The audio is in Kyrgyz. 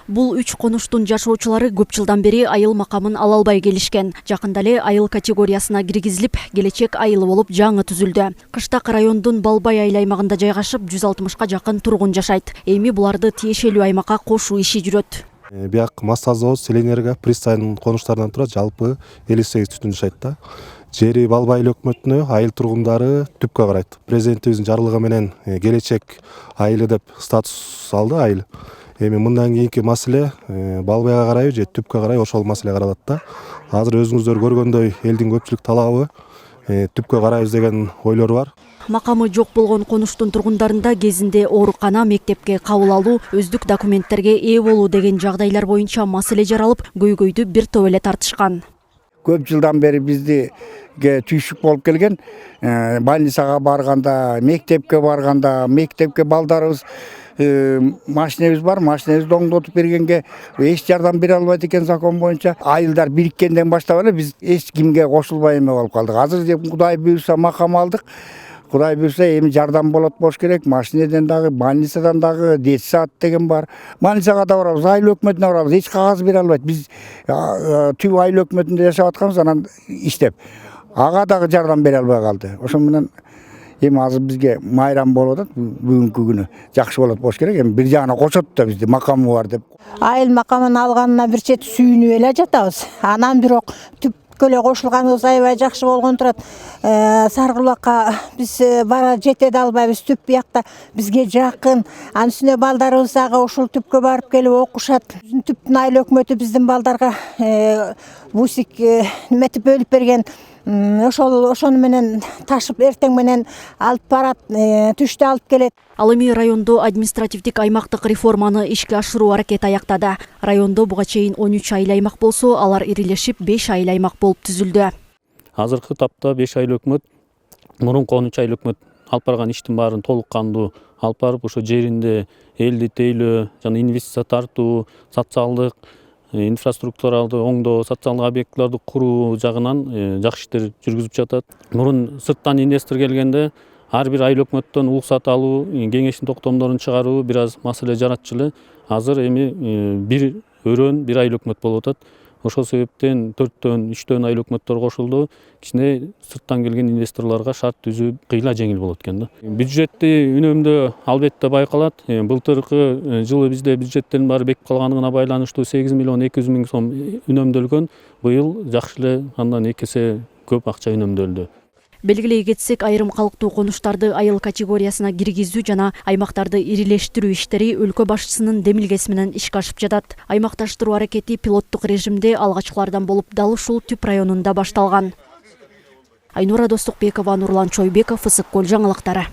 Бул 3 конуштун жашоочулары көп жылдан бери айыл макамын ала албай келишкен. Жакында эле айыл категориясына киргизилип, келечек айылы болуп жаңы түзүлдү. Кыштак райондун Балбай айыл аймагында жайгашып 160га жакын тургун жашайт. Эми буларды тиешелүү аймакка кошуу иши жүрөт. Бияк Массазоо, Селенерга, Пристань конуштарынан турат, жалпы 58 түтүн жашайт да. Жери Балбай айыл өкмөтүнө айыл тургундары түпкө карайт. Президентибиздин жарлыгы менен келечек айылы деп статус алды айыл. Эми мындан кийинки маселе Балбайга карайбы же түпкө карай ошол маселе каралат да. Азыр өзүңүздөр көргөндөй элдин көпчүлүк талабы түпкө карайбыз деген ойлор бар. Макамы жок болгон конуштун тургундарында кезинде оорукана, мектепке кабыл алуу, өздүк документтерге ээ болуу деген жагдайлар боюнча маселе жаралып, көйгөйдү бир топ эле тартышкан. Көп жылдан бери бизди түйшүк болуп келген. Больницага барганда, мектепке балдарыбыз машинебиз бар, машинебизди оңдотуп бергенге эч жардам бере албайт экен закон боюнча. Айылдар бириккенден баштап эле биз эч кимге кошулбай эме болуп калдык. Азыр Кудай буйрса макам алдык. Кудай буйрса эми жардам болот болуш керек. Машинеден дагы, больницадан дагы детсад деген бар. Больницага да барабыз, айыл өкмөтүнө барабыз. Эч кагаз бере албайт. Биз түп айыл өкмөтүндө жашап атканбыз, анан иштеп. Ага дагы жардам бере албай калды. Ошо менен эми азыр бизге майрам болуп атат. Бүгүнкү күнү жакшы болот болуш керек. Эми бир жагына кошот да бизди макамы бар деп. Айыл макамын алганына бир чет сүйүнүп эле жатабыз. Анан бирок түпкө эле кошулганыбыз аябай жакшы болгон турат. Саргулакка биз бара жете да албайбыз. Түп биякта бизге жакын. Анын үстүнө балдарыбыз дагы ушул түпкө барып келип окушат. Биздин түптүн айыл өкмөтү биздин балдарга бусик неметип бөлүп берген. Ошону менен ташып эртең менен алып барат, түштө алып келет. Ал эми райондо административдик аймактык реформаны ишке ашыруу аракети аяктады. Райондо буга чейин 13 айыл аймак болсо, алар ирилешип 5 айыл аймак болуп түзүлдү. Азыркы тапта 5 айыл өкмөт, мурунку 13 айыл өкмөт алып барган иштин баарын толук кандуу алып барып, ошо жеринде элди тейлөө жана инвестиция тартуу, социалдык инфраструктуралды оңдоо, социалдык объектилерди куруу жагынан жакшы иштер жүргүзүп жатат. Мурун сырттан инвестор келгенде ар бир айыл өкмөттөн уруксат алуу, кеңештин токтомдорун чыгаруу бир аз маселе жаратчу эле. Азыр эми бир өрөөн бир айыл өкмөт болуп атат. Ошол себептен 4төн 3төн айыл өкмөттөр кошулду. Кичине сырттан келген инвесторлорго шарт түзүү кыйла жеңил болот экен да. Бюджетти үнөмдөө албетте байкалат. Былтыркы жылы бизде бюджеттердин баары бекип калганына байланыштуу 8 миллион 200 миң сом үнөмдөлгөн. Быйыл жакшы эле андан 2 эсе көп акча үнөмдөлдү. Белгилей кетсек, айрым калктуу конуштарды айыл категориясына киргизүү жана аймактарды ирилештирүү иштери өлкө башчысынын демилгеси менен ишке ашып жатат. Аймакташтыруу аракети пилоттук режимде алгачкылардан болуп дал ушул Түп районунда башталган. Айнура Достукбекова, Нурлан Чойбеков, Ысык Көл жаңылыктары.